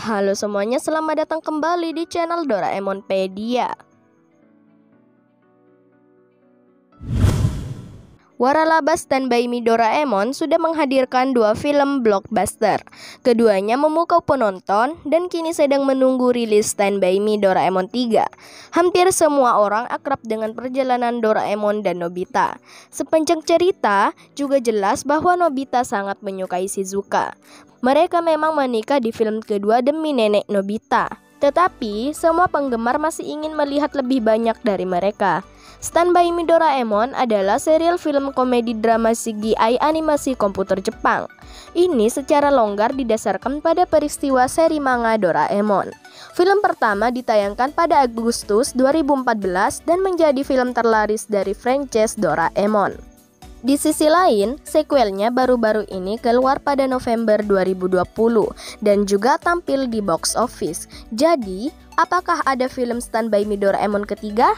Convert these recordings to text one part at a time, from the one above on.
Halo semuanya, selamat datang kembali di channel Doraemonpedia. Waralaba Stand By Me Doraemon sudah menghadirkan dua film blockbuster. Keduanya memukau penonton dan kini sedang menunggu rilis Stand By Me Doraemon 3. Hampir semua orang akrab dengan perjalanan Doraemon dan Nobita. Sepanjang cerita juga jelas bahwa Nobita sangat menyukai Shizuka. Mereka memang menikah di film kedua demi nenek Nobita. Tetapi semua penggemar masih ingin melihat lebih banyak dari mereka. Stand By Me Doraemon adalah serial film komedi drama CGI animasi komputer Jepang. Ini secara longgar didasarkan pada peristiwa seri manga Doraemon. Film pertama ditayangkan pada Agustus 2014 dan menjadi film terlaris dari franchise Doraemon. Di sisi lain, sequelnya baru-baru ini keluar pada November 2020 dan juga tampil di box office. Jadi, apakah ada film Stand By Me Doraemon ketiga?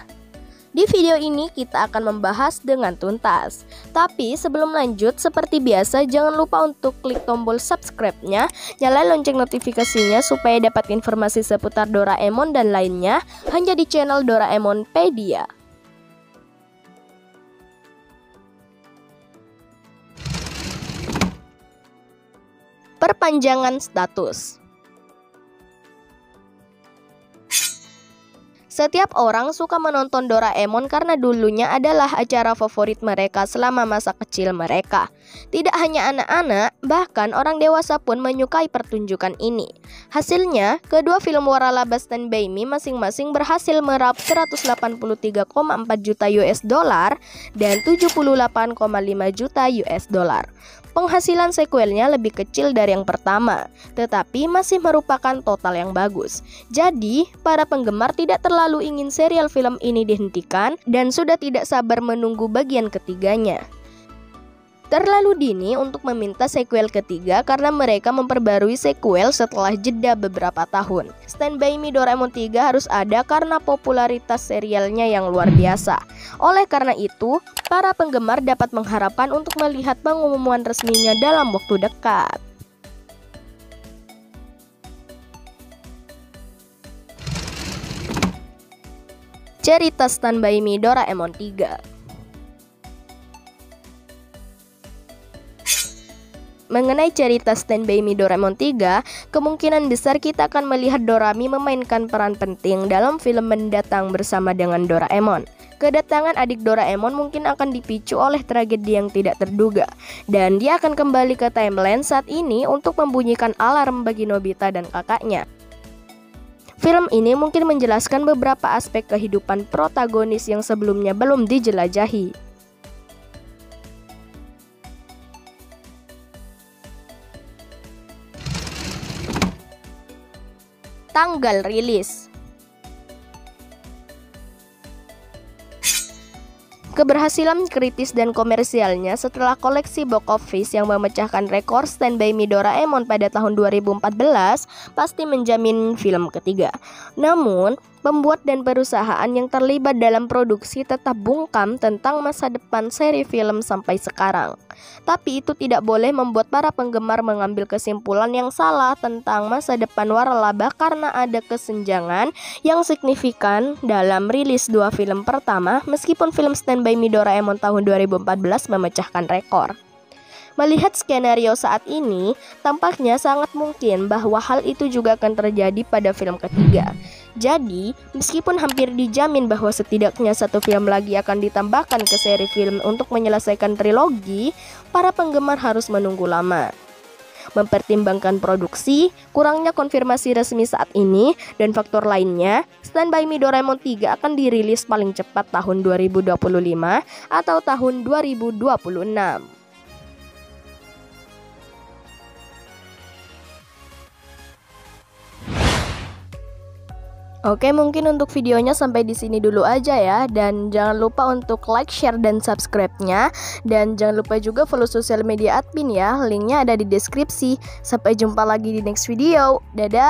Di video ini kita akan membahas dengan tuntas. Tapi sebelum lanjut, seperti biasa jangan lupa untuk klik tombol subscribe-nya, nyalain lonceng notifikasinya supaya dapat informasi seputar Doraemon dan lainnya hanya di channel Doraemonpedia. Perpanjangan status. Setiap orang suka menonton Doraemon karena dulunya adalah acara favorit mereka selama masa kecil mereka. Tidak hanya anak-anak, bahkan orang dewasa pun menyukai pertunjukan ini. Hasilnya, kedua film Waralaba Stand By Me masing-masing berhasil meraup 183,4 juta US dollar dan 78,5 juta US dollar. Penghasilan sequelnya lebih kecil dari yang pertama, tetapi masih merupakan total yang bagus. Jadi, para penggemar tidak terlalu ingin serial film ini dihentikan dan sudah tidak sabar menunggu bagian ketiganya. Terlalu dini untuk meminta sequel ketiga karena mereka memperbarui sequel setelah jeda beberapa tahun. Stand By Me Doraemon 3 harus ada karena popularitas serialnya yang luar biasa. Oleh karena itu, para penggemar dapat mengharapkan untuk melihat pengumuman resminya dalam waktu dekat. Cerita Stand By Me Doraemon 3. Mengenai cerita Stand By Me Doraemon 3, kemungkinan besar kita akan melihat Dorami memainkan peran penting dalam film mendatang bersama dengan Doraemon. Kedatangan adik Doraemon mungkin akan dipicu oleh tragedi yang tidak terduga, dan dia akan kembali ke timeline saat ini untuk membunyikan alarm bagi Nobita dan kakaknya. Film ini mungkin menjelaskan beberapa aspek kehidupan protagonis yang sebelumnya belum dijelajahi. Tanggal rilis. Keberhasilan kritis dan komersialnya setelah koleksi box office yang memecahkan rekor Stand By Me Doraemon pada tahun 2014 pasti menjamin film ketiga. Namun, pembuat dan perusahaan yang terlibat dalam produksi tetap bungkam tentang masa depan seri film sampai sekarang. Tapi itu tidak boleh membuat para penggemar mengambil kesimpulan yang salah tentang masa depan Waralaba karena ada kesenjangan yang signifikan dalam rilis dua film pertama meskipun film Stand By Me Doraemon tahun 2014 memecahkan rekor. Melihat skenario saat ini, tampaknya sangat mungkin bahwa hal itu juga akan terjadi pada film ketiga. Jadi, meskipun hampir dijamin bahwa setidaknya satu film lagi akan ditambahkan ke seri film untuk menyelesaikan trilogi, para penggemar harus menunggu lama. Mempertimbangkan produksi, kurangnya konfirmasi resmi saat ini, dan faktor lainnya, Stand By Me Doraemon 3 akan dirilis paling cepat tahun 2025 atau tahun 2026. Oke, mungkin untuk videonya sampai di sini dulu aja ya. Dan jangan lupa untuk like, share, dan subscribe-nya. Dan jangan lupa juga follow sosial media admin ya. Linknya ada di deskripsi. Sampai jumpa lagi di next video. Dadah.